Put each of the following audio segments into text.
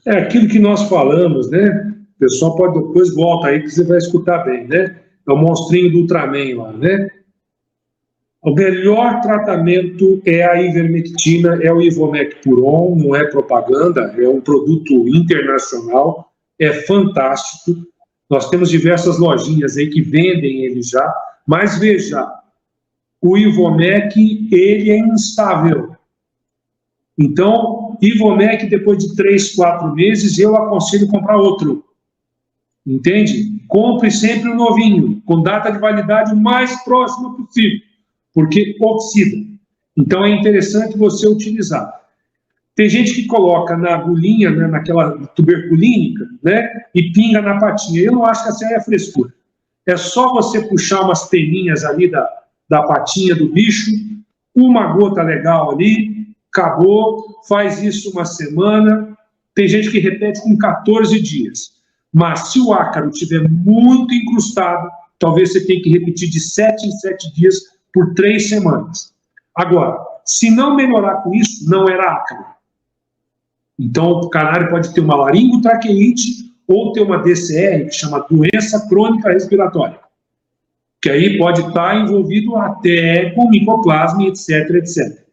É aquilo que nós falamos, né? O pessoal pode depois volta aí que você vai escutar bem, né? É o monstrinho do Ultraman lá, né? O melhor tratamento é a ivermectina, é o Ivomec Puron, não é propaganda, é um produto internacional, é fantástico. Nós temos diversas lojinhas aí que vendem ele já, mas veja, o Ivomec, ele é instável. Então, Ivomec, depois de 3, 4 meses, eu aconselho comprar outro. Entende? Compre sempre o novinho, com data de validade o mais próxima possível, porque oxida. Então, é interessante você utilizar. Tem gente que coloca na agulhinha, né, naquela tuberculínica, né, e pinga na patinha. Eu não acho que essa aí é frescura. É só você puxar umas peninhas ali da patinha do bicho, uma gota legal ali, acabou, faz isso uma semana. Tem gente que repete com 14 dias. Mas se o ácaro estiver muito incrustado, talvez você tenha que repetir de 7 em 7 dias por 3 semanas. Agora, se não melhorar com isso, não era ácaro. Então, o canário pode ter uma laringotraqueite ou ter uma DCR, que chama doença crônica respiratória, que aí pode estar envolvido até com micoplasma, etc, etc.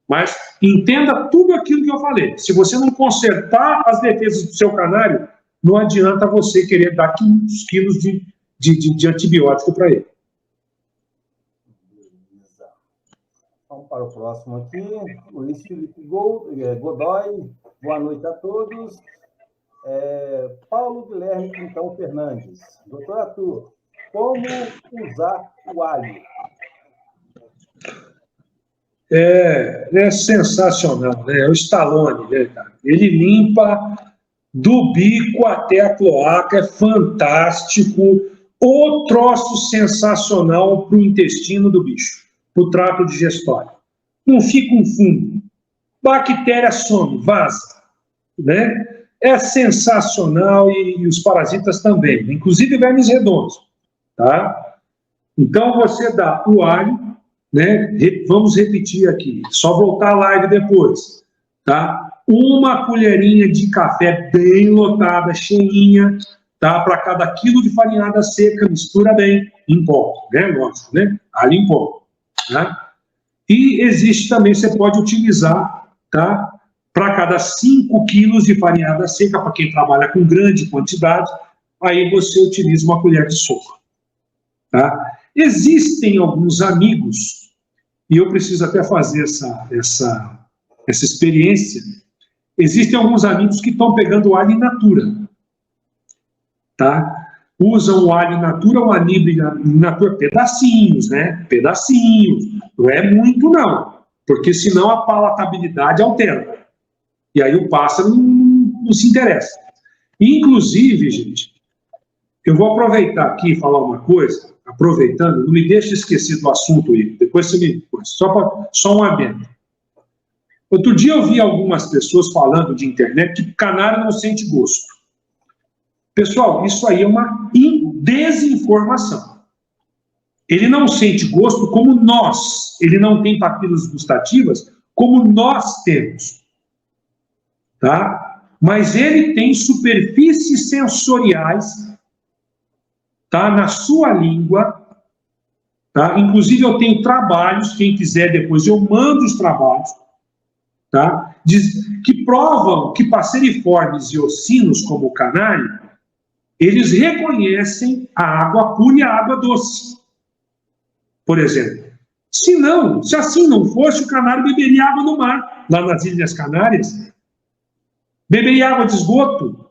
Mas entenda tudo aquilo que eu falei. Se você não consertar as defesas do seu canário, não adianta você querer dar 500 quilos de antibiótico para ele. Vamos para o próximo aqui. Luiz Felipe Godoy. Boa noite a todos. Paulo Guilherme Quintão Fernandes. Doutor Arthur, como usar o alho? É sensacional, né? É o Stallone, né, cara? Ele limpa do bico até a cloaca, é fantástico. O troço sensacional para o intestino do bicho, para o trato digestório. Não fica um fungo. Bactéria some, vaza, né? É sensacional e os parasitas também, inclusive vermes redondos, tá? Então você dá o alho, né? Vamos repetir aqui, só voltar a live depois, tá? Uma colherinha de café bem lotada, cheinha, tá? Para cada quilo de farinhada seca, mistura bem, em pó, né? Lógico, né? Alho em pó, tá? E existe também, você pode utilizar, tá? Para cada 5 quilos de farinhada seca, para quem trabalha com grande quantidade, aí você utiliza uma colher de sopa, tá? Existem alguns amigos, e eu preciso até fazer essa experiência. Existem alguns amigos que estão pegando o alho in natura, tá? Usam o alho in natura, o anibre in natura, pedacinhos, né? Pedacinhos, não é muito não, porque senão a palatabilidade altera, e aí o pássaro não se interessa. Inclusive, gente, eu vou aproveitar aqui e falar uma coisa, aproveitando, não me deixe esquecer do assunto aí, depois você me... Só um adendo. Outro dia eu vi algumas pessoas falando de internet que canário não sente gosto. Pessoal, isso aí é uma desinformação. Ele não sente gosto como nós. Ele não tem papilas gustativas como nós temos. Tá? Mas ele tem superfícies sensoriais, tá? Na sua língua. Tá? Inclusive eu tenho trabalhos, quem quiser depois eu mando os trabalhos, tá? Que provam que passeriformes e ocinos, como o canário, eles reconhecem a água pura e a água doce. Por exemplo. Se assim não fosse, o canário beberia água no mar, lá nas Ilhas Canárias. Beberia água de esgoto,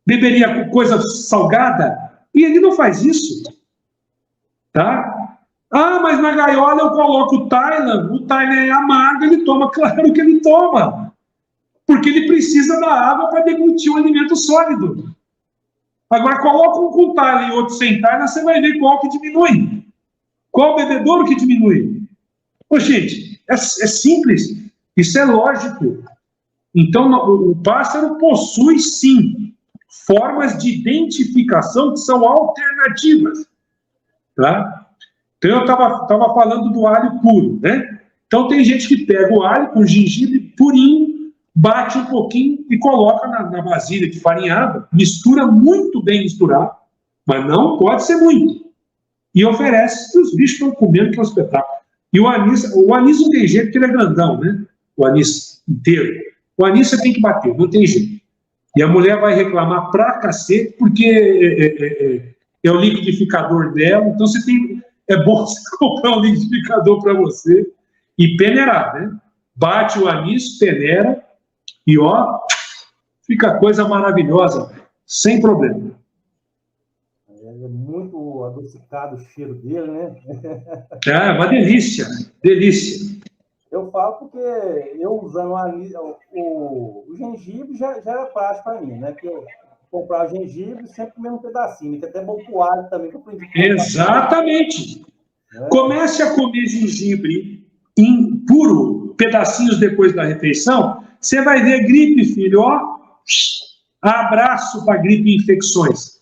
beberia coisa salgada, e ele não faz isso. Tá? Ah, mas na gaiola eu coloco o Thailand é amargo, ele toma, claro que ele toma. Porque ele precisa da água para deglutir um alimento sólido. Agora, coloca um com Thailand e outro sem Thailand, você vai ver qual que diminui. Qual bebedouro que diminui? Ô, gente, é simples, isso é lógico. Então, o pássaro possui, sim, formas de identificação que são alternativas. Tá? Então, eu estava falando do alho puro, né? Então, tem gente que pega o alho com gengibre purinho, bate um pouquinho e coloca na vasilha de farinhada, mistura muito bem misturado, mas não pode ser muito. E oferece que os bichos estão comendo, que é um espetáculo. E o anis não tem jeito, porque ele é grandão, né? O anis inteiro. O anis você tem que bater, não tem jeito. E a mulher vai reclamar pra cacete, porque é o liquidificador dela, então é bom você comprar um liquidificador para você e peneirar, né? Bate o anis, peneira, e ó, fica coisa maravilhosa, sem problema. É muito adocicado o cheiro dele, né? É uma delícia, delícia. Eu falo porque eu usando o gengibre já era prático para mim, né? Porque eu comprava gengibre sempre comendo um pedacinho, que até bom pro alho também, que eu aprendi. Exatamente. Comece a comer gengibre em puro, pedacinhos depois da refeição, você vai ver gripe, filho, ó, abraço para gripe e infecções.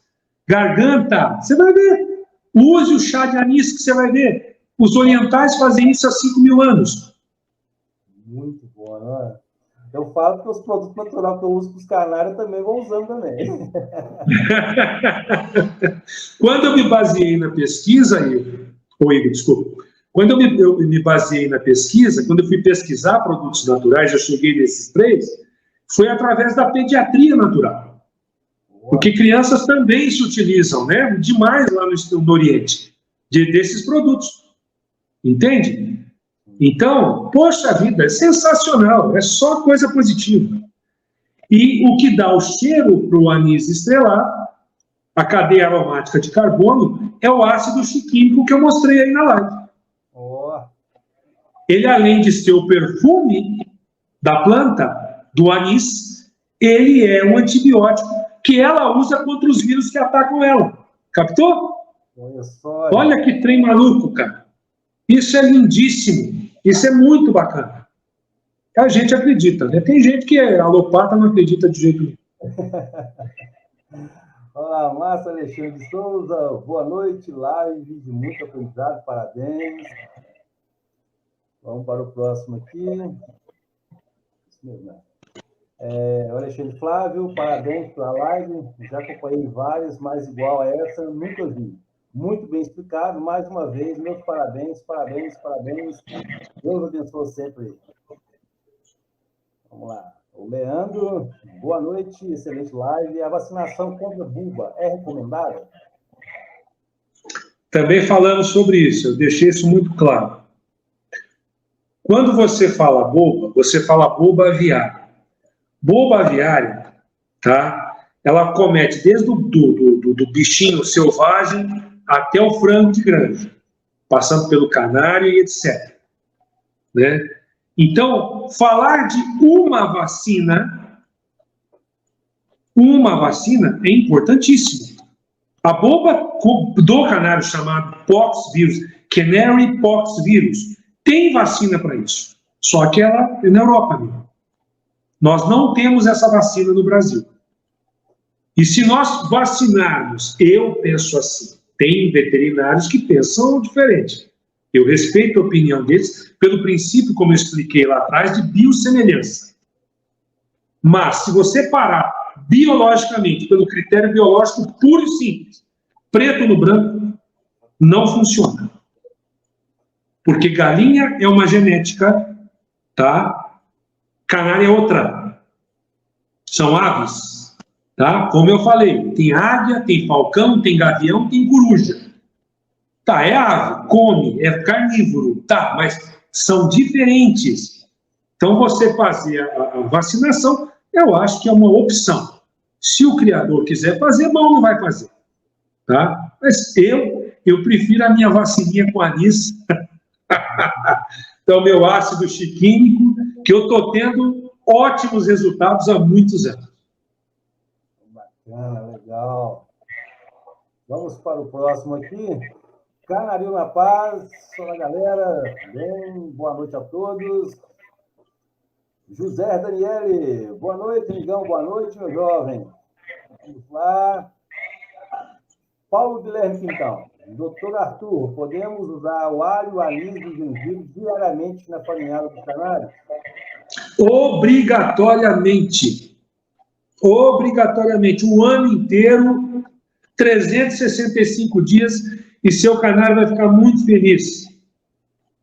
Garganta, você vai ver. Use o chá de anis que você vai ver. Os orientais fazem isso há 5.000 anos. Muito bom, né? Eu falo que os produtos naturais que eu uso para os canários eu também vou usando também. Quando eu me baseei na pesquisa, Igor, desculpa. Quando eu me baseei na pesquisa, quando eu fui pesquisar produtos naturais, eu cheguei nesses 3, foi através da pediatria natural. Porque crianças também se utilizam, né? Demais lá no Oriente, desses produtos. Entende? Então, poxa vida, é sensacional, é só coisa positiva. E o que dá o cheiro para o anis estrelado, a cadeia aromática de carbono, é o ácido chiquínico que eu mostrei aí na live. Ele, além de ser o perfume da planta, do anis, ele é um antibiótico que ela usa contra os vírus que atacam ela. Captou? Olha que trem maluco, cara. Isso é lindíssimo. Isso é muito bacana. A gente acredita, né? Tem gente que é alopata, não acredita de jeito nenhum. Olá, Márcio Alexandre de Souza, boa noite, live de muito aprendizado, parabéns. Vamos para o próximo aqui. Isso mesmo, né? Alexandre Flávio, parabéns pela live, já acompanhei várias, mas igual a essa, nunca vi. Muito bem explicado, mais uma vez, meus parabéns, parabéns, parabéns. Deus abençoe sempre. Vamos lá. O Leandro, boa noite, excelente live. A vacinação contra buba é recomendada? Também falamos sobre isso, eu deixei isso muito claro. Quando você fala boba aviária. Boba aviária, tá? Ela comete desde do bichinho selvagem até o frango de granja, passando pelo canário e etc. Né? Então, falar de uma vacina é importantíssimo. A boba do canário chamado poxvírus, Canary poxvírus, tem vacina para isso. Só que ela é na Europa mesmo. Nós não temos essa vacina no Brasil. E se nós vacinarmos, eu penso assim, tem veterinários que pensam diferente. Eu respeito a opinião deles pelo princípio, como eu expliquei lá atrás, de biossemelhança. Mas, se você parar biologicamente, pelo critério biológico puro e simples, preto no branco, não funciona. Porque galinha é uma genética, tá? Canária é outra. São aves, tá? Como eu falei, tem águia, tem falcão, tem gavião, tem coruja. Tá, é ave, come, é carnívoro, tá, mas são diferentes. Então, você fazer a vacinação, eu acho que é uma opção. Se o criador quiser fazer, bom, não vai fazer. Tá? Mas eu prefiro a minha vacininha com anis. Então, meu ácido chiquínico, que eu estou tendo ótimos resultados há muitos anos. Bacana, legal. Vamos para o próximo aqui. Canarinho na Paz, olá galera, bem, boa noite a todos. José Daniele, boa noite, amigão, boa noite, meu jovem. Vamos lá. Paulo Guilherme Quintão, doutor Arthur, podemos usar o alho, o anis e o gengibre diariamente na farinhada dos canários? Obrigatoriamente. Obrigatoriamente. O ano inteiro, 365 dias, e seu canário vai ficar muito feliz.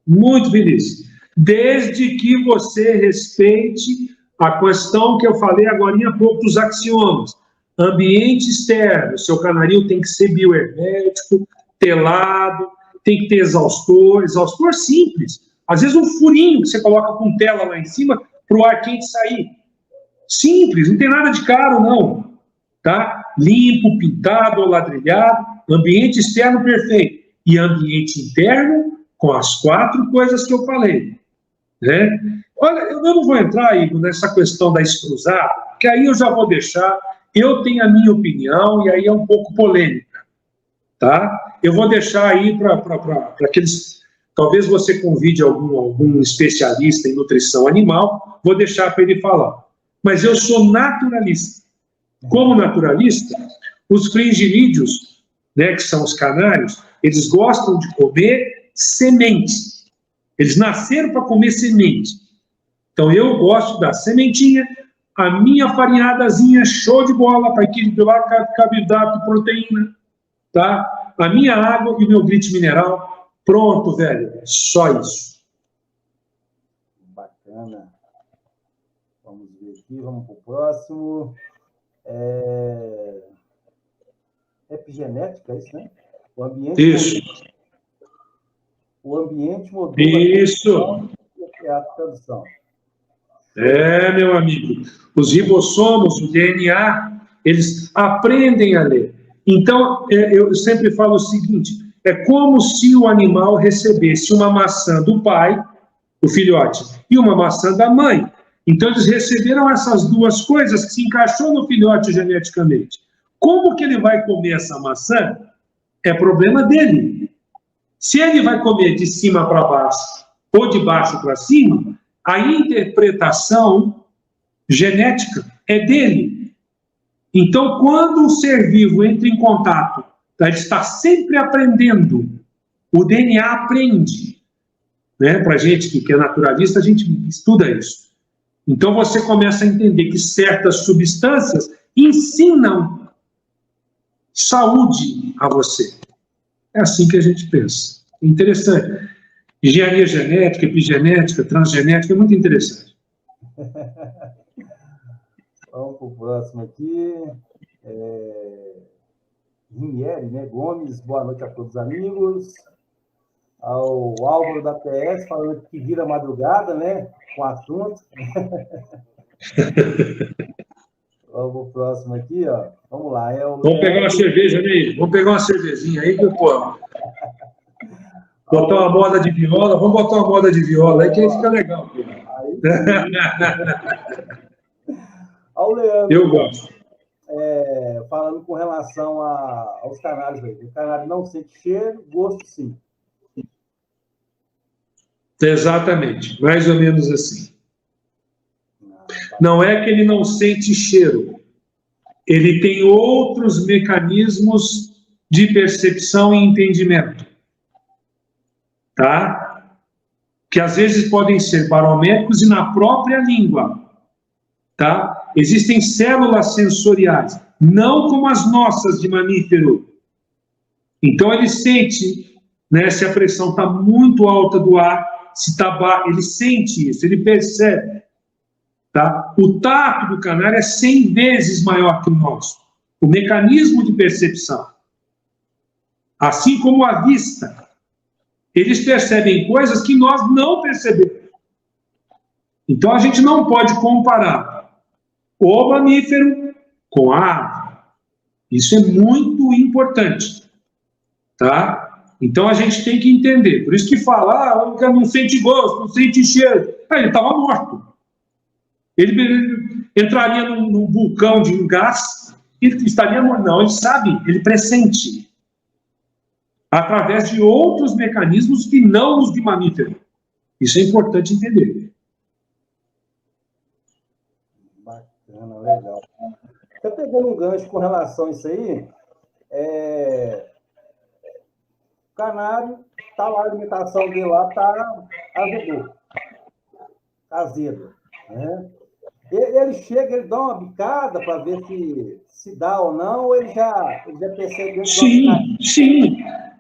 Muito feliz. Desde que você respeite a questão que eu falei agora há pouco dos axiomas. Ambiente externo, seu canarinho tem que ser biohermético, telado, tem que ter exaustor simples. Às vezes um furinho que você coloca com tela lá em cima para o ar quente sair. Simples, não tem nada de caro, não. Tá? Limpo, pintado ou ladrilhado, ambiente externo perfeito. E ambiente interno com as 4 coisas que eu falei. Né? Olha, eu não vou entrar, Igor, nessa questão da escruzada, que aí eu já vou deixar, eu tenho a minha opinião, e aí é um pouco polêmica. Tá? Eu vou deixar aí para aqueles... Talvez você convide algum especialista em nutrição animal, vou deixar para ele falar. Mas eu sou naturalista. Como naturalista, os fringilídeos, né, que são os canários, eles gostam de comer semente. Eles nasceram para comer semente. Então, eu gosto da sementinha, a minha farinhadazinha, show de bola, para equilibrar carboidrato, proteína, tá? A minha água e o meu grit mineral, pronto, velho. Só isso. Bacana. Vamos ver aqui, vamos para o próximo. Epigenética, é isso, né? O ambiente isso. O ambiente modula... Isso. É a tradução. Meu amigo. Os ribossomos, o DNA, eles aprendem a ler. Então, eu sempre falo o seguinte, é como se o animal recebesse uma maçã do pai, o filhote, e uma maçã da mãe. Então, eles receberam essas 2 coisas que se encaixou no filhote geneticamente. Como que ele vai comer essa maçã? É problema dele. Se ele vai comer de cima para baixo ou de baixo para cima, a interpretação genética é dele. Então, quando o ser vivo entra em contato, ele está sempre aprendendo. O DNA aprende. Né? Para a gente que é naturalista, a gente estuda isso. Então, você começa a entender que certas substâncias ensinam saúde a você. É assim que a gente pensa. Interessante. Engenharia genética, epigenética, transgenética, é muito interessante. Vamos para o próximo aqui. Rinieri, né? Gomes, boa noite a todos os amigos. Ao Álvaro da PS, falando que vira madrugada, né? Com assunto. Vamos para o próximo aqui, ó. Vamos lá. Vamos pegar uma cerveja aí. Vamos pegar uma cervejinha aí, pô. Botar uma moda de viola. Vamos botar uma moda de viola aí, que aí fica legal. Ao Leandro. Eu gosto. Falando com relação aos canários aí. O canário não sente cheiro, gosto sim. Exatamente, mais ou menos assim. Não é que ele não sente cheiro, ele tem outros mecanismos de percepção e entendimento, tá? Que às vezes podem ser barométricos e na própria língua, tá? Existem células sensoriais, não como as nossas de mamífero. Então ele sente, né, se a pressão está muito alta do ar, se está baixa, ele sente isso, ele percebe. Tá? O tato do canário é 100 vezes maior que o nosso. O mecanismo de percepção. Assim como a vista. Eles percebem coisas que nós não percebemos. Então a gente não pode comparar o mamífero com a ave. Isso é muito importante. Tá? Então a gente tem que entender. Por isso que falar, não sente gosto, não sente cheiro. Ele estava morto. Ele entraria num vulcão de um gás e estaria morto. Não, ele sabe, ele pressente. Através de outros mecanismos que não os de mamífero. Isso é importante entender. Bacana, legal. Eu pegando um gancho com relação a isso aí, o canário, tá lá, a alimentação dele lá tá azedo. né? Ele chega, ele dá uma bicada para ver se dá ou não, ou ele já percebeu? Sim, sim.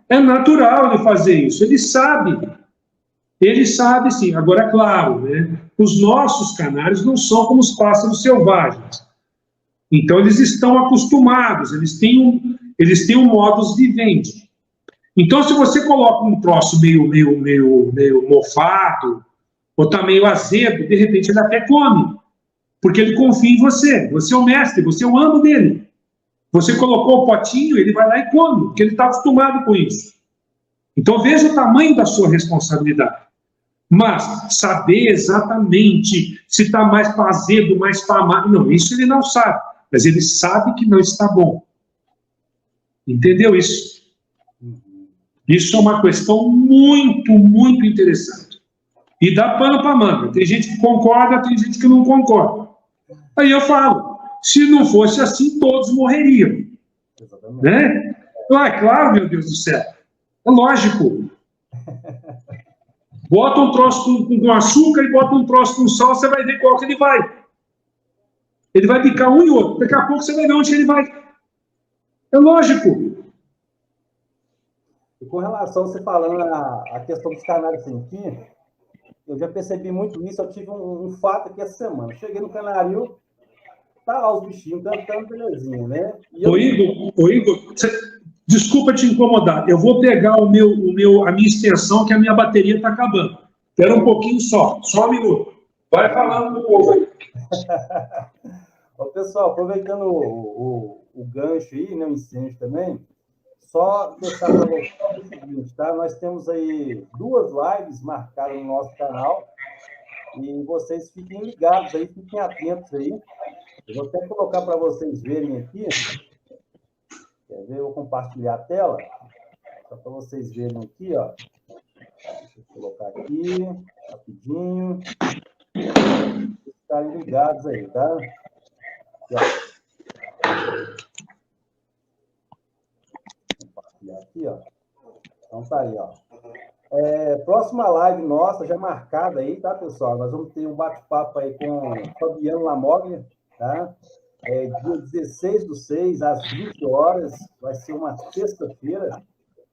É natural ele fazer isso. Ele sabe sim. Agora, é claro, né? Os nossos canários não são como os pássaros selvagens. Então, eles estão acostumados, eles têm um modus vivendi. Então, se você coloca um troço meio mofado, ou está meio azedo, de repente ele até come, porque ele confia em você. Você é o mestre, você é o amo dele. Você colocou o potinho, ele vai lá e come, porque ele está acostumado com isso. Então, veja o tamanho da sua responsabilidade. Mas saber exatamente se está mais para azedo, mais para amargo, não, isso ele não sabe. Mas ele sabe que não está bom. Entendeu isso? Isso é uma questão muito, muito interessante. E dá pano para manga. Tem gente que concorda, tem gente que não concorda. Aí eu falo, se não fosse assim, todos morreriam. Né? É claro, meu Deus do céu. É lógico. Bota um troço com açúcar e bota um troço com sal, você vai ver qual que ele vai. Ele vai picar um e outro. Daqui a pouco você vai ver onde ele vai. É lógico. E com relação a você falando a questão dos canários sem fim, eu já percebi muito isso. Eu tive um fato aqui essa semana. Cheguei no canário, tá lá os bichinhos cantando, belezinha, né? Ô Igor, desculpa te incomodar. Eu vou pegar a minha extensão, que a minha bateria está acabando. Espera um pouquinho só um minuto. Vai falando do povo aí. Pessoal, aproveitando o gancho aí, né, o incêndio também, só deixar para vocês o seguinte, tá? Nós temos aí 2 lives marcadas no nosso canal e vocês fiquem ligados aí, fiquem atentos aí. Eu vou até colocar para vocês verem aqui. Quer ver? Eu vou compartilhar a tela, só para vocês verem aqui, ó. Deixa eu colocar aqui, rapidinho. Ficarem ligados aí, tá? Compartilhar aqui, ó. Então tá aí, ó. Próxima live nossa, já marcada aí, tá, pessoal? Nós vamos ter um bate-papo aí com Fabiano Lamoglia, tá? Dia 16/6, às 20 horas, vai ser uma sexta-feira.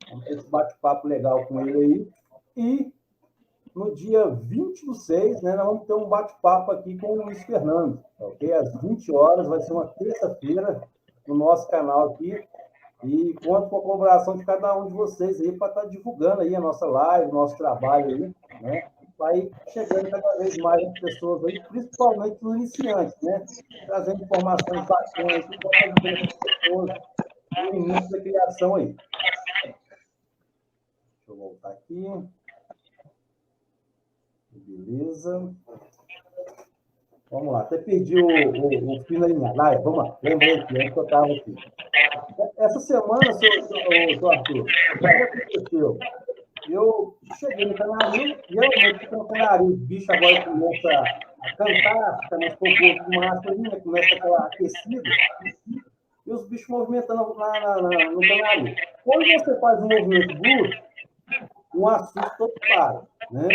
Vamos ter esse bate-papo legal com ele aí. E no dia 20/6, né, nós vamos ter um bate-papo aqui com o Luiz Fernando, ok? Às 20 horas, vai ser uma terça-feira no nosso canal aqui. E conto com a colaboração de cada um de vocês aí para estar divulgando aí a nossa live, o nosso trabalho aí, né? Vai chegando cada vez mais as pessoas aí, principalmente os iniciantes, né? Trazendo informações bacanas para ajudar as pessoas no início da criação aí. Deixa eu voltar aqui. Beleza. Vamos lá, até perdi o fio na linha. Vamos lá, lembrei aqui, antes que eu estava aqui. Essa semana, seu Arthur, o que aconteceu? Eu cheguei no canarinho, geralmente no canarinho, os bichos agora começam a cantar, fica mais pouco de massa ali, começa a ficar aquecido, e os bichos movimentando no canarinho. Quando você faz um movimento brusco, um assusto todo para, né?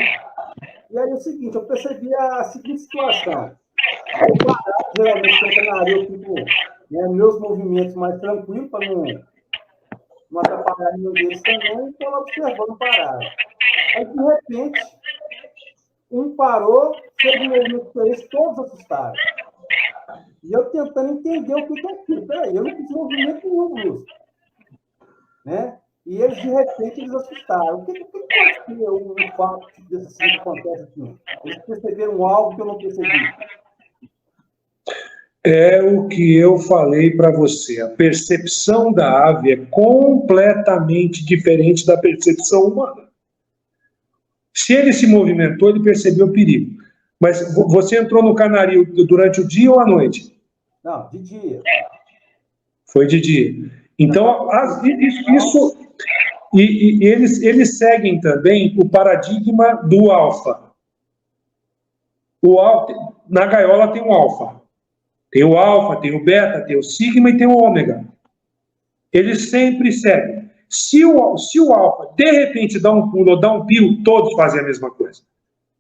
E aí é o seguinte, eu percebi a seguinte situação. Eu parado, geralmente no canarinho, eu fico, né, meus movimentos mais tranquilos, para não atrapalhar nenhum deles também, e estou observando parar. Aí, de repente, um parou, fez um movimento diferente, todos assustaram. E eu tentando entender o que é aquilo. Peraí, eu não fiz movimento nenhum brusco. Né? E eles, de repente, eles assustaram. O que pode ser um fato desse assim que acontece aqui? Eles perceberam algo que eu não percebi. É o que eu falei para você. A percepção da ave é completamente diferente da percepção humana. Se ele se movimentou, ele percebeu o perigo. Mas você entrou no canarinho durante o dia ou à noite? Não, de dia. Foi de dia. Então, isso e eles seguem também o paradigma do alfa. Na gaiola tem um alfa. Tem o alfa, tem o beta, tem o sigma e tem o ômega. Eles sempre seguem. Se o alfa, de repente, dá um pulo ou dá um pio, todos fazem a mesma coisa.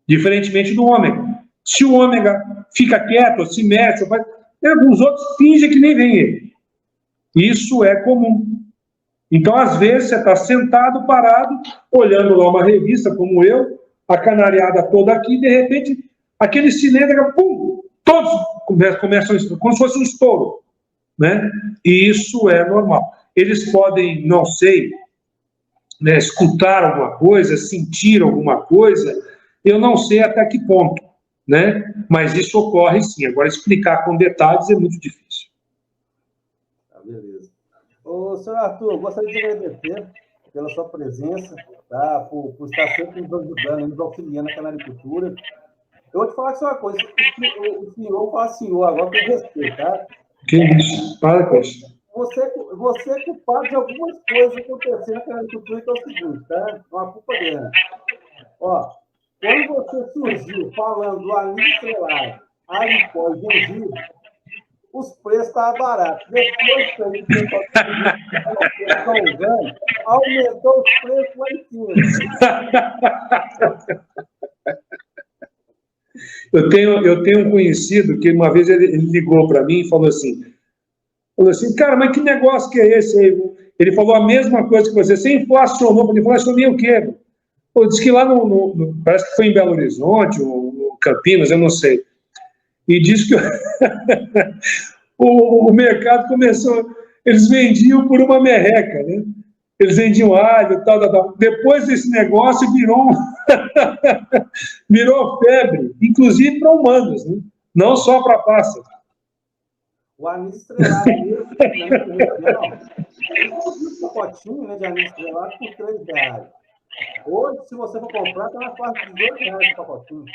Diferentemente do ômega. Se o ômega fica quieto, ou se mexe, ou faz, alguns outros fingem que nem vem ele. Isso é comum. Então, às vezes, você está sentado, parado, olhando lá uma revista, como eu, a canariada toda aqui, de repente, aquele cilindro, pum, todos começam como se fosse um estouro, né? E isso é normal. Eles podem, não sei, né, escutar alguma coisa, sentir alguma coisa, eu não sei até que ponto, né? Mas isso ocorre sim. Agora, explicar com detalhes é muito difícil. Tá, beleza. Ô, senhor Arthur, gostaria de agradecer pela sua presença, tá? Por estar sempre nos ajudando, nos auxiliando na canaricultura. Eu vou te falar só uma coisa, o senhor fala senhor agora, com respeito, tá? Que isso? Para com isso. Você é culpado de algumas coisas acontecendo na canaricultura, que é o seguinte, tá? Uma culpa grande. Ó, quando você surgiu falando do anil estrelado, alho em pó e gengibre, os preços estavam baratos. Depois que o pessoal aumentou os preços lá em cima. Eu tenho um conhecido que uma vez ele ligou para mim e falou assim, cara, mas que negócio que é esse aí? Ele falou a mesma coisa que você inflacionou. Ele falou, inflacionei o quê? Pô, diz que lá parece que foi em Belo Horizonte, ou Campinas, eu não sei. E diz que o mercado começou, eles vendiam por uma merreca, né? Eles vendiam alho, tal. Depois desse negócio virou febre, inclusive para humanos, né? Não só para pássaros. O anis estrelado mesmo, um pacotinho, né, de anis estrelado por R$3. Hoje, se você for comprar, está na faixa de R$2 o pacotinho.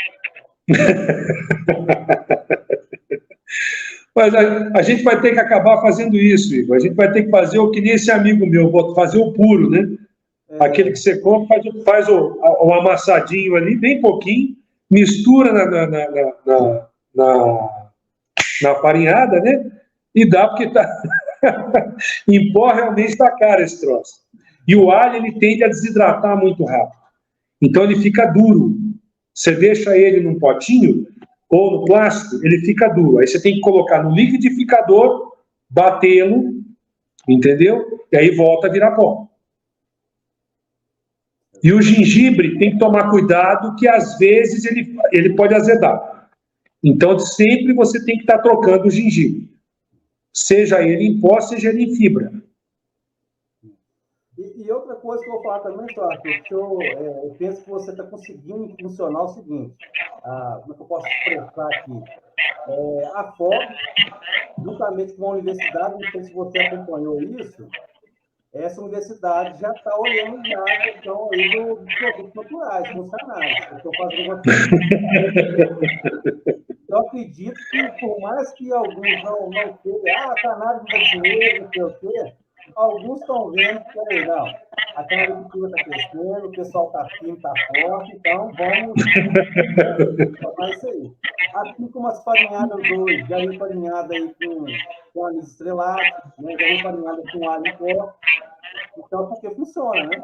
Mas a gente vai ter que acabar fazendo isso, Igor. A gente vai ter que fazer o que nem esse amigo meu, fazer o puro, né? Aquele que você compra, faz o amassadinho ali, bem pouquinho, mistura na farinhada, né? E dá, porque tá... em pó realmente está caro esse troço. E o alho, ele tende a desidratar muito rápido. Então, ele fica duro. Você deixa ele num potinho ou no plástico, ele fica duro. Aí você tem que colocar no liquidificador, batê-lo, entendeu? E aí volta a virar pó. E o gengibre tem que tomar cuidado, que às vezes ele pode azedar. Então, sempre você tem que estar trocando o gengibre. Seja ele em pó, seja ele em fibra. E outra coisa que eu vou falar também, eu penso que você está conseguindo funcionar o seguinte, como é que eu posso expressar aqui? A FOB, juntamente com a universidade, não sei se você acompanhou isso, essa universidade já está olhando já a questão aí dos produtos naturais, dos canais. Estou fazendo eu acredito que, por mais que alguns não tenham, cannabis não dá dinheiro, não sei o quê, alguns estão vendo que, não, a cannabis está crescendo, o pessoal está firme, está forte, então vamos fazer isso aí. Aqui com umas farinhadas dois, já vem farinhada aí com anis estrelado, né? Já vem farinhada com alho em pó, então porque funciona, né?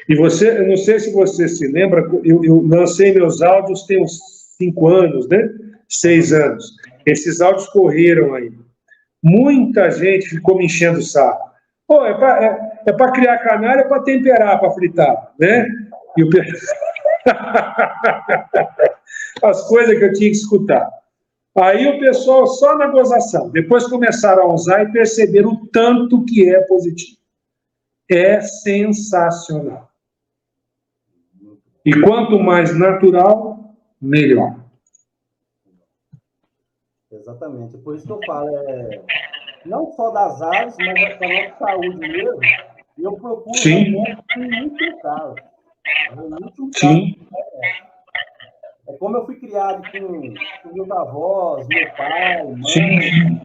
E você, eu não sei se você se lembra, eu lancei meus áudios tem uns 5 anos, né? 6 anos. Esses áudios correram aí. Muita gente ficou me enchendo o saco. Pô, é para criar canário, é para temperar, para fritar, né? E o... As coisas que eu tinha que escutar. Aí o pessoal só na gozação. Depois começaram a usar e perceberam o tanto que é positivo. É sensacional. E quanto mais natural, melhor. Exatamente. Por isso que eu falo, não só das aves, mas da nossa saúde mesmo. E eu procuro muito caro. Sim. Como eu fui criado com meus avós, meu pai, mãe.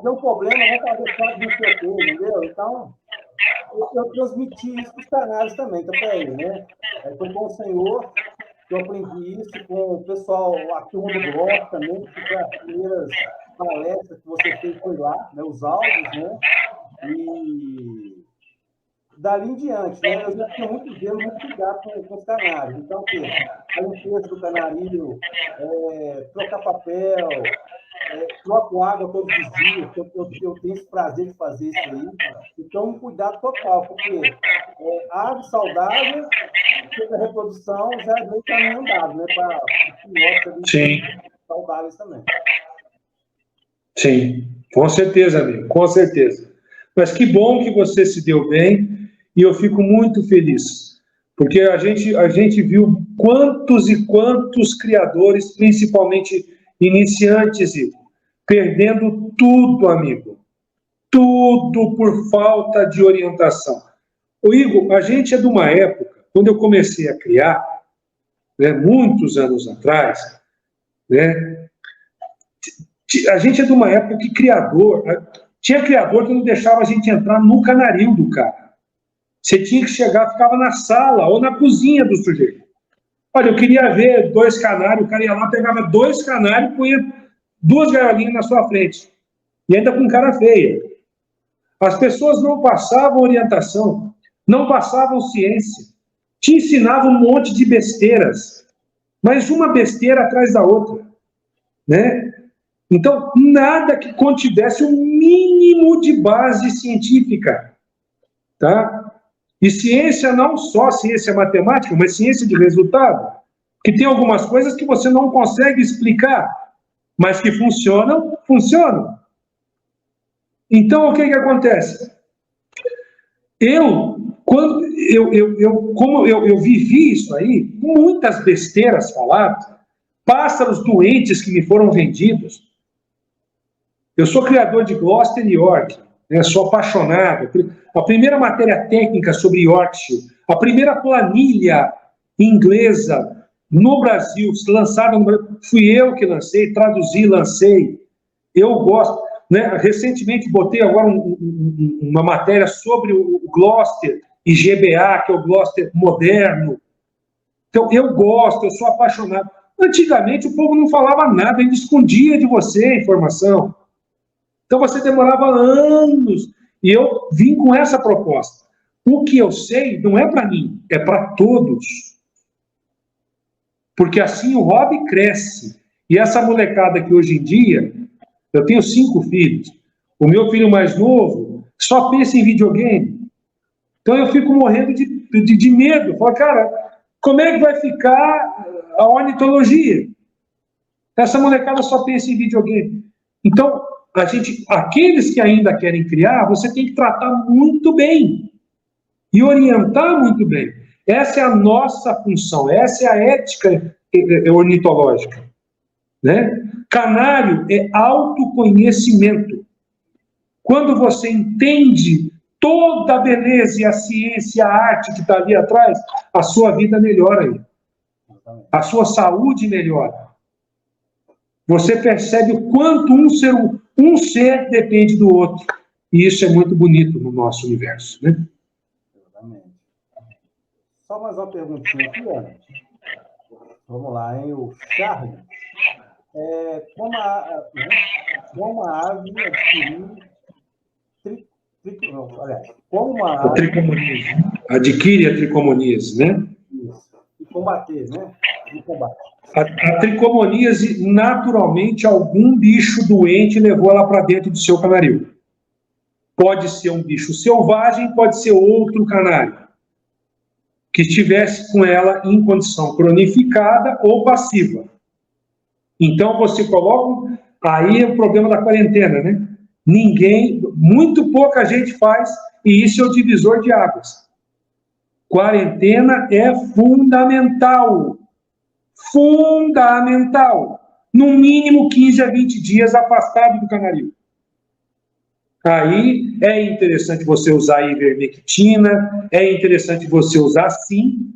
Deu um problema, vamos fazer parte do seu entendeu? Então, eu transmiti isso para os canais também, então para ele, né? Foi com o senhor que eu aprendi isso, com o pessoal, a turma do bloco também, que foi as primeiras palestras que você fez foi lá, né? Os áudios, né? E dali em diante, né? Eu já tinha muito cuidado com os canais. Então, a limpeza do canarinho, trocar papel, troco água todos os dias, eu tenho esse prazer de fazer isso aí. Então, um cuidado total, porque ave saudável, a reprodução já vem caminho andado, né? Para filhotes saudáveis também. Sim, com certeza, amigo, com certeza. Mas que bom que você se deu bem e eu fico muito feliz, porque a gente viu quantos e quantos criadores, principalmente iniciantes, Igor, perdendo tudo, amigo, tudo por falta de orientação. O Igor, a gente é de uma época, quando eu comecei a criar, né, muitos anos atrás, né, a gente é de uma época que tinha criador que não deixava a gente entrar no canaril do cara. Você tinha que chegar, ficava na sala ou na cozinha do sujeito. Olha, eu queria ver 2 canários, o cara ia lá, pegava 2 canários e punha 2 gaiolinhas na sua frente. E ainda com cara feia. As pessoas não passavam orientação, não passavam ciência, te ensinavam um monte de besteiras, mas uma besteira atrás da outra, né? Então, nada que contivesse um mínimo de base científica, tá? E ciência não só ciência matemática, mas ciência de resultado, que tem algumas coisas que você não consegue explicar, mas que funcionam, funcionam. Então, o que acontece? Como eu vivi isso aí, muitas besteiras faladas, pássaros doentes que me foram vendidos. Eu sou criador de Gloucester e York, né? Sou apaixonado. A primeira matéria técnica sobre Yorkshire, a primeira planilha inglesa no Brasil, lançada no Brasil, fui eu que lancei, traduzi, lancei. Eu gosto, né? Recentemente botei agora uma matéria sobre o Gloucester e GBA, que é o Gloucester moderno. Então, eu gosto, eu sou apaixonado. Antigamente, o povo não falava nada, ainda escondia de você a informação. Então, você demorava anos. E eu vim com essa proposta. O que eu sei não é para mim, é para todos. Porque assim o hobby cresce. E essa molecada que hoje em dia, eu tenho 5 filhos. O meu filho mais novo só pensa em videogame. Então, eu fico morrendo de medo. Eu falo, cara, como é que vai ficar a ornitologia? Essa molecada só pensa em videogame. Então, aqueles que ainda querem criar, você tem que tratar muito bem e orientar muito bem. Essa é a nossa função, essa é a ética ornitológica, né? Canário é autoconhecimento. Quando você entende toda a beleza e a ciência e a arte que está ali atrás, a sua vida melhora, a sua saúde melhora. Você percebe o quanto um ser depende do outro. E isso é muito bonito no nosso universo, né? Exatamente. Só mais uma perguntinha aqui, Ana. Vamos lá, hein? O Charles. Como a ave adquire a tricomoníase, né? Isso. E combater, né? E combate. A tricomoníase, naturalmente, algum bicho doente levou ela para dentro do seu canaril. Pode ser um bicho selvagem, pode ser outro canário, que estivesse com ela em condição cronificada ou passiva. Então, você coloca... Aí é o problema da quarentena, né? Muito pouca gente faz, e isso é o divisor de águas. Quarentena é fundamental. Fundamental. No mínimo 15 a 20 dias afastado do canaril. Aí é interessante você usar ivermectina, é interessante você usar, sim,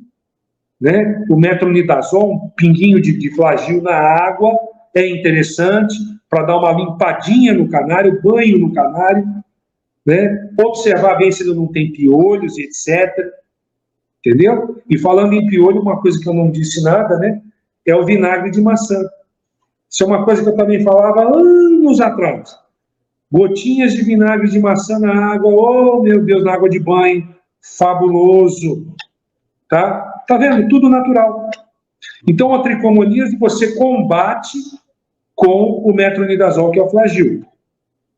né? O metronidazol, um pinguinho de flagil na água, é interessante para dar uma limpadinha no canário, banho no canário, né? Observar bem se ele não tem piolhos, etc. Entendeu? E falando em piolho, uma coisa que eu não disse nada, né? É o vinagre de maçã. Isso é uma coisa que eu também falava anos atrás. Gotinhas de vinagre de maçã na água, oh meu Deus, na água de banho, fabuloso. Tá vendo? Tudo natural. Então, a tricomoníase você combate com o metronidazol, que é o Flagyl,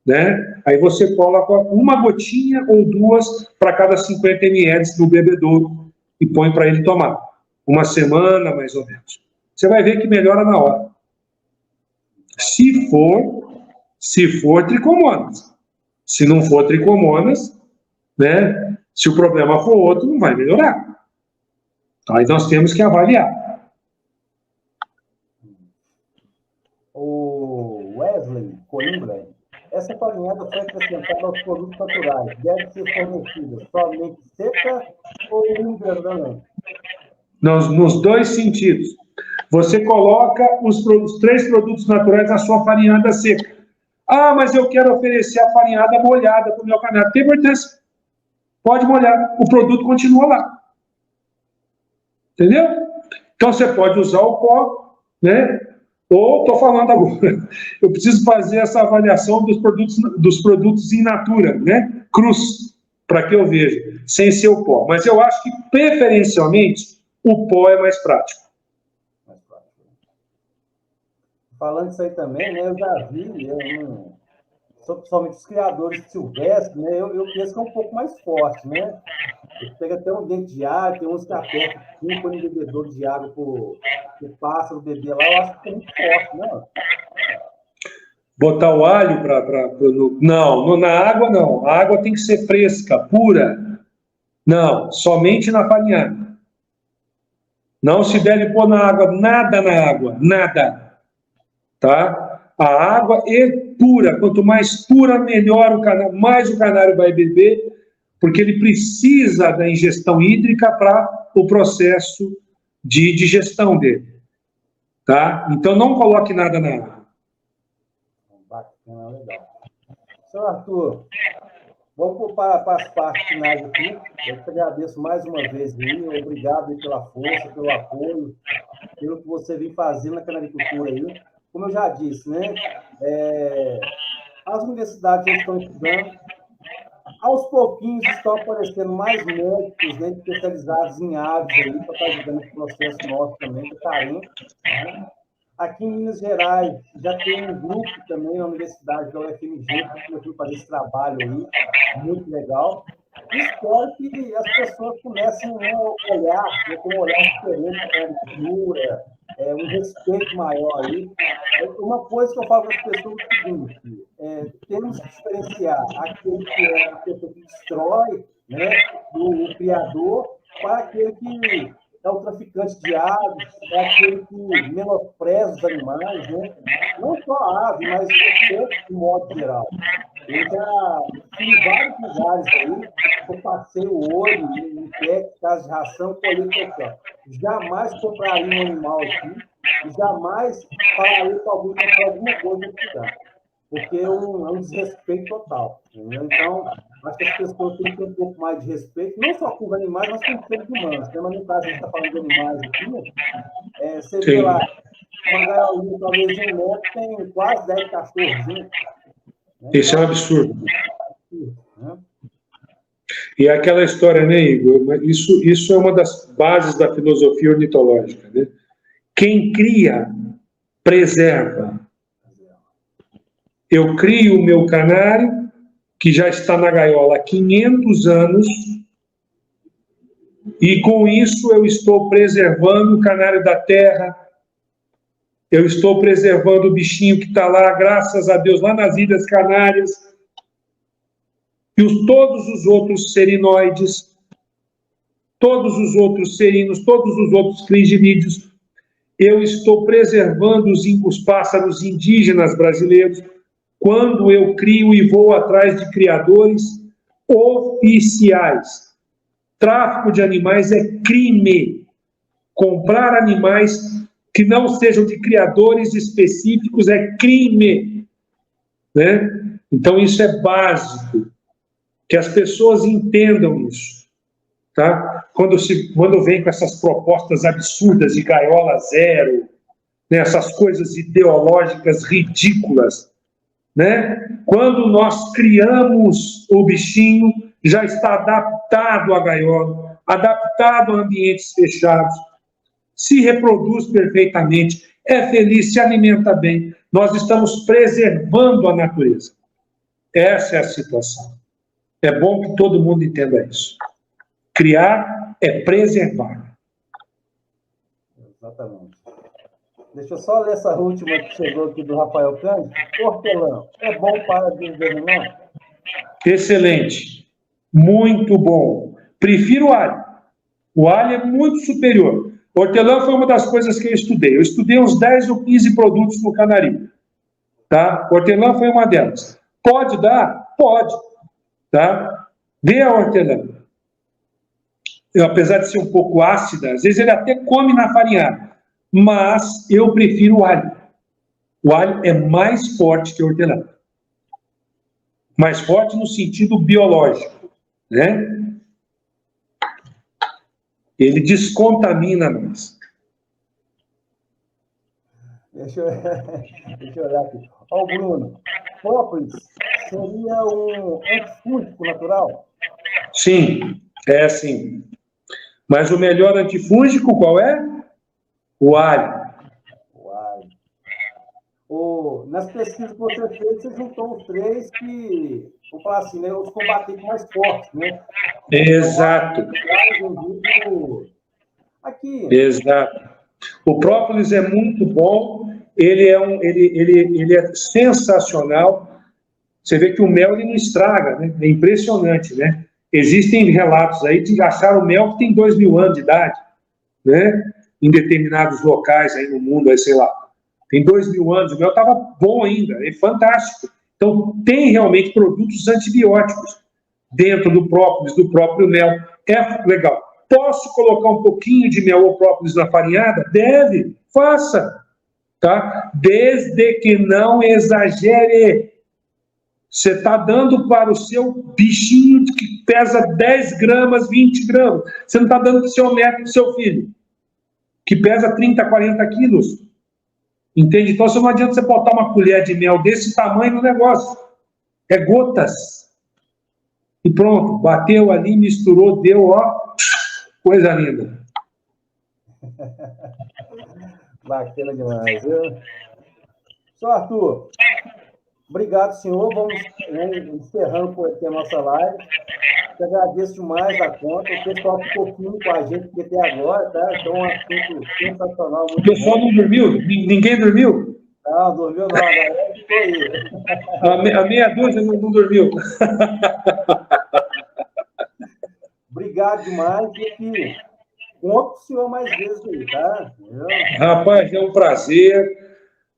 né? Aí você coloca uma gotinha ou duas para cada 50 ml no bebedouro e põe para ele tomar. Uma semana, mais ou menos. Você vai ver que melhora na hora. Se for tricomonas. Se não for tricomonas, né? Se o problema for outro, não vai melhorar. Aí nós temos que avaliar. O Wesley Coimbra, essa farinhada foi acrescentada aos produtos naturais. Deve ser fornecida somente seca ou invernalmente? Nos dois sentidos. Você coloca os 3 produtos naturais na sua farinhada seca. Ah, mas eu quero oferecer a farinhada molhada para o meu canal. Não tem importância. Pode molhar. O produto continua lá. Entendeu? Então você pode usar o pó, né? Ou, estou falando agora, eu preciso fazer essa avaliação dos produtos in natura, né? Crus, para que eu veja, sem ser o pó. Mas eu acho que, preferencialmente, o pó é mais prático. Falando isso aí também, né? Eu já vi, principalmente os criadores silvestres, né? Eu penso que é um pouco mais forte, né? Ele pega até um dente de água, tem uns que apertam 5 bebedouro de água pro pássaro beber lá, eu acho que é muito forte, né? Botar o alho para... Não, na água não. A água tem que ser fresca, pura. Não, somente na farinhada. Não se deve pôr na água, nada na água, nada. Tá? A água é pura. Quanto mais pura, melhor o canário, mais o canário vai beber, porque ele precisa da ingestão hídrica para o processo de digestão dele. Tá? Então, não coloque nada na água. Bacana, legal. Senhor Arthur, vamos para as partes finais aqui. Eu te agradeço mais uma vez aí. Obrigado pela força, pelo apoio, pelo que você vem fazendo na canaricultura aí. Como eu já disse, né? As universidades já estão estudando. Aos pouquinhos estão aparecendo mais médicos, né, especializados em aves aí, para estar ajudando esse processo nosso também, que está carente. Né? Aqui em Minas Gerais, já tem um grupo também na universidade da UFMG, que começou a fazer esse trabalho aí, muito legal. E espero que as pessoas comecem a olhar, né, com um olhar diferente para a agricultura, um respeito maior aí. Uma coisa que eu falo para as pessoas é o seguinte, temos que diferenciar aquele que é a pessoa que destrói, né, do criador, para aquele que é o traficante de aves, é aquele que menospreza os animais, né? Não só a ave, mas o peixe de modo geral. Eu já fui em vários lugares aí, eu passei o olho em pé, casa de ração, colhei aqui, ó. Jamais compraria um animal aqui e jamais falaria para alguém comprar alguma coisa aqui, tá? Porque é um desrespeito total. Entendeu? Então, acho que as pessoas têm que ter um pouco mais de respeito, não só com os animais, mas com os seres humanos. Né? Mas no caso, a gente está falando de animais aqui, você vê lá, uma gaiolinha, talvez de 1 metro, tem quase 10 cachorros. Né? Isso é um absurdo. E é aquela história, né, Igor? Isso é uma das bases da filosofia ornitológica. Né? Quem cria, preserva. Eu crio o meu canário, que já está na gaiola há 500 anos, e com isso eu estou preservando o canário da terra, eu estou preservando o bichinho que está lá, graças a Deus, lá nas Ilhas Canárias, e todos os outros serinoides, todos os outros serinos, todos os outros criginídeos, eu estou preservando os pássaros indígenas brasileiros, quando eu crio e vou atrás de criadores oficiais. Tráfico de animais é crime. Comprar animais que não sejam de criadores específicos é crime. Né? Então, isso é básico. Que as pessoas entendam isso. Tá? Quando vem com essas propostas absurdas de gaiola zero, né? Essas coisas ideológicas ridículas, né? Quando nós criamos o bichinho, já está adaptado à gaiola, adaptado a ambientes fechados. se reproduz perfeitamente, é feliz, se alimenta bem. Nós estamos preservando a natureza. Essa é a situação. É bom que todo mundo entenda isso. Criar é preservar. Exatamente. Deixa eu só ler essa última que chegou aqui do Rafael Cândido. Hortelã, é bom para desvenenar? Excelente. Muito bom. Prefiro o alho. O alho é muito superior. Hortelã foi uma das coisas que eu estudei. Eu estudei uns 10 ou 15 produtos no Canari. Tá? Hortelã foi uma delas. Pode dar? Pode. Tá? Vê a hortelã. Apesar de ser um pouco ácida, às vezes ele até come na farinhada. Mas eu prefiro o alho. O alho é mais forte que a hortelã. Mais forte no sentido biológico, né? Ele descontamina mais. Deixa eu olhar aqui. Ó, o Bruno. Própolis seria um antifúngico natural? Sim, é sim. Mas o melhor antifúngico qual é? O alho. O alho. Nas pesquisas que você fez, você juntou os três que, vou falar assim, né, os combatentes mais fortes, né? Exato. Aqui. Exato. O própolis é muito bom, ele é sensacional. Você vê que o mel ele não estraga, né? É impressionante, né? Existem relatos aí de achar o mel que tem 2.000 anos de idade, né? Em determinados locais aí no mundo, aí, sei lá, tem 2.000 anos, o mel estava bom ainda, é fantástico. Então, tem realmente produtos antibióticos dentro do própolis, do próprio mel. É legal. Posso colocar um pouquinho de mel ou própolis na farinhada? Deve, faça, tá? Desde que não exagere. Você está dando para o seu bichinho que pesa 10 gramas, 20 gramas. Você não está dando para o seu neto, para o seu filho, que pesa 30, 40 quilos. Entende? Então, não adianta você botar uma colher de mel desse tamanho no negócio. É gotas. E pronto, bateu ali, misturou, deu, ó, coisa linda. Bacana demais, viu? Só, Arthur, obrigado, senhor. Vamos encerrando por aqui a nossa live. Te agradeço demais a conta. O pessoal ficou firme com a gente até agora, tá? Então, um assunto sensacional. O pessoal não dormiu? Ninguém dormiu? Não, dormiu não. A galera ficou aí. A meia dúzia não dormiu. Obrigado demais. E aqui, conto com o senhor mais vezes aí, tá? Rapaz, é um prazer.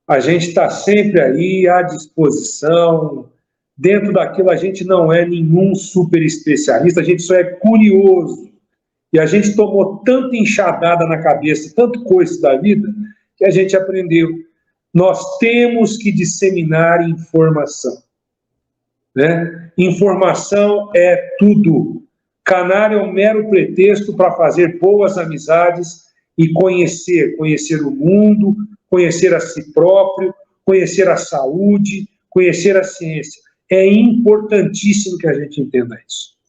A gente está sempre aí à disposição. Dentro daquilo, a gente não é nenhum super especialista, a gente só é curioso. E a gente tomou tanta enxadada na cabeça, tanto coisa da vida, que a gente aprendeu. Nós temos que disseminar informação. Né? Informação é tudo. Canário é um mero pretexto para fazer boas amizades e conhecer o mundo, conhecer a si próprio, conhecer a saúde, conhecer a ciência. É importantíssimo que a gente entenda isso.